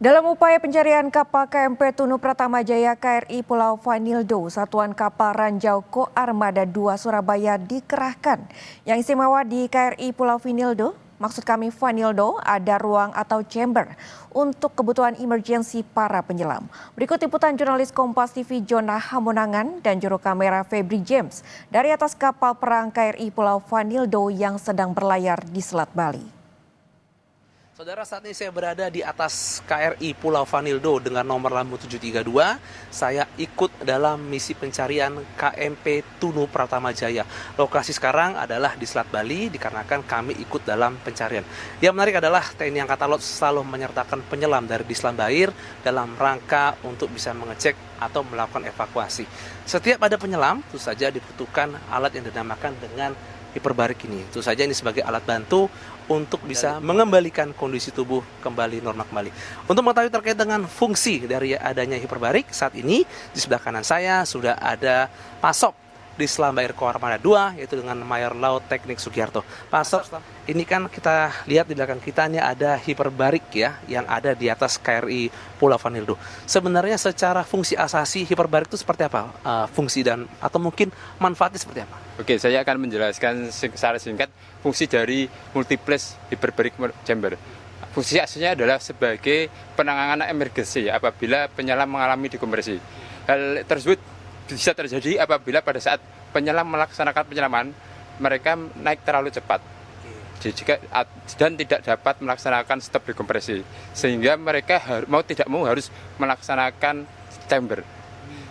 Dalam upaya pencarian kapal KMP Tunu Pratama Jaya KRI Pulau Vanildo, Satuan Kapal Ranjau Ko Armada 2 Surabaya dikerahkan. Yang istimewa di KRI Pulau Vanildo, maksud kami Vanildo, ada ruang atau chamber untuk kebutuhan emergensi para penyelam. Berikut liputan jurnalis Kompas TV Jona Hamonangan dan juru kamera Febri James dari atas kapal perang KRI Pulau Vanildo yang sedang berlayar di Selat Bali. Saudara, saat ini saya berada di atas KRI Pulau Vanildo dengan nomor lambung 732. Saya ikut dalam misi pencarian KMP Tunu Pratama Jaya. Lokasi sekarang adalah di Selat Bali dikarenakan kami ikut dalam pencarian. Yang menarik adalah TNI Angkatan Laut selalu menyertakan penyelam dari di Selam Bair dalam rangka untuk bisa mengecek atau melakukan evakuasi. Setiap ada penyelam, tentu saja dibutuhkan alat yang dinamakan dengan hiperbarik ini. Tentu saja ini sebagai alat bantu untuk bisa mengembalikan kondisi tubuh kembali normal kembali. Untuk mengetahui terkait dengan fungsi dari adanya hiperbarik, saat ini di sebelah kanan saya sudah ada Pasop di Selam Bair Ko Armada 2, yaitu dengan Mayor Laut Teknik Sugiarto. Pasop, ini kan kita lihat di belakang kita ini ada hiperbarik ya, yang ada di atas KRI Pulau Vanildo. Sebenarnya secara fungsi asasi hiperbarik itu seperti apa? Fungsi dan atau mungkin manfaatnya seperti apa? Oke, saya akan menjelaskan secara singkat fungsi dari multiplex hyperbaric chamber. Fungsi aslinya adalah sebagai penanganan emergensi apabila penyelam mengalami dekompresi. Hal tersebut bisa terjadi apabila pada saat penyelam melaksanakan penyelaman mereka naik terlalu cepat dan tidak dapat melaksanakan stop dekompresi, sehingga mereka mau tidak mau harus melaksanakan chamber.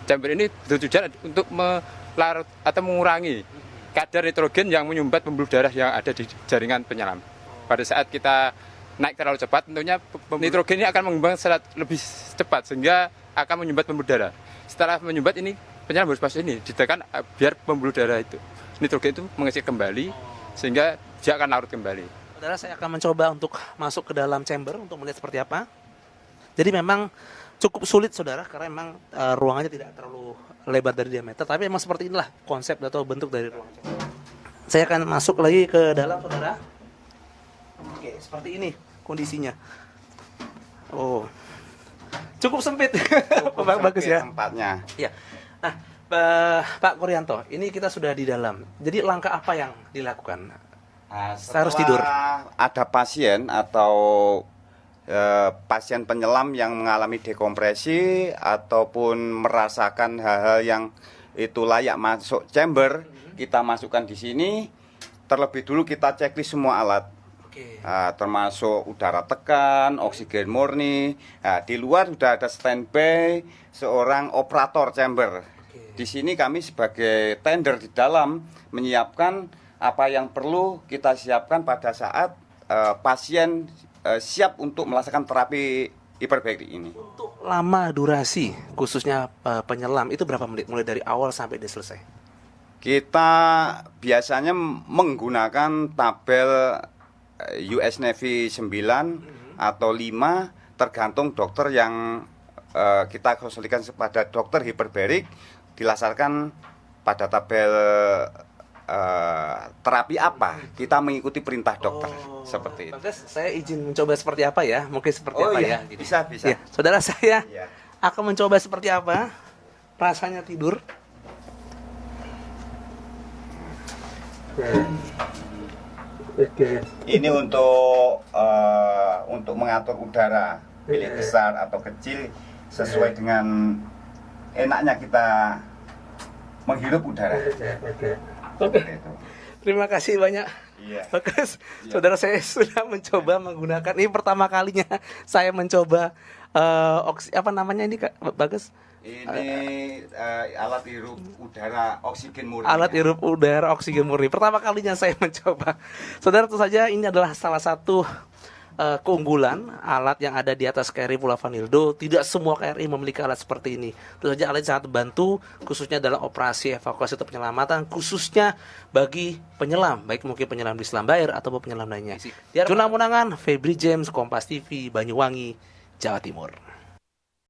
Chamber ini bertujuan untuk melarut atau mengurangi kadar nitrogen yang menyumbat pembuluh darah yang ada di jaringan penyelam. Pada saat kita naik terlalu cepat, tentunya nitrogen ini akan mengembang lebih cepat sehingga akan menyumbat pembuluh darah. Setelah menyumbat ini, penyelam harus pas ini ditekan biar pembuluh darah itu nitrogen itu mengecil kembali sehingga dia akan larut kembali. Saudara, saya akan mencoba untuk masuk ke dalam chamber untuk melihat seperti apa. Jadi memang cukup sulit saudara, karena memang ruangannya tidak terlalu lebar dari diameter, tapi memang seperti inilah konsep atau bentuk dari ruang chamber. Saya akan masuk lagi ke dalam saudara. Oke, seperti ini kondisinya. Oh, cukup sempit. Bagus ya tempatnya. Iya. Nah, Pak Kuryanto, ini kita sudah di dalam. Jadi langkah apa yang dilakukan? Saya harus tidur. Ada pasien atau pasien penyelam yang mengalami dekompresi ataupun merasakan hal-hal yang itu layak masuk chamber, kita masukkan di sini. Terlebih dulu kita checklist semua alat. Termasuk udara tekan, oksigen murni. Di luar sudah ada standby seorang operator chamber. Di sini kami sebagai tender di dalam menyiapkan apa yang perlu kita siapkan pada saat pasien siap untuk melaksanakan terapi hiperbarik ini. Untuk lama durasi khususnya penyelam itu berapa menit mulai dari awal sampai dia selesai? Kita biasanya menggunakan tabel US Navy 9 atau 5 tergantung dokter yang kita konsultasikan kepada dokter hiperbarik, dilaksanakan pada tabel terapi apa, kita mengikuti perintah dokter seperti itu. Bagus, saya izin mencoba seperti apa ya, mungkin seperti apa ya. Gitu. Bisa. Ya, saudara, saya akan mencoba seperti apa rasanya tidur. Ini untuk mengatur udara bilik besar atau kecil sesuai dengan enaknya kita menghirup udara. Oke. Terima kasih banyak. Iya. Bagus. Saudara, saya sudah mencoba menggunakan, ini pertama kalinya saya mencoba apa namanya ini Kak Bagus? Ini alat hirup udara oksigen murni. Alat hirup udara oksigen murni. Pertama kalinya saya mencoba. Saudara, tentu saja ini adalah salah satu keunggulan alat yang ada di atas KRI Pulau Vanildo. Tidak semua KRI memiliki alat seperti ini. Tentu saja alat sangat membantu khususnya dalam operasi evakuasi atau penyelamatan, khususnya bagi penyelam, baik mungkin penyelam di Selam Bair ataupun penyelam lainnya. Jona Hamonangan, Febri James, Kompas TV, Banyuwangi, Jawa Timur.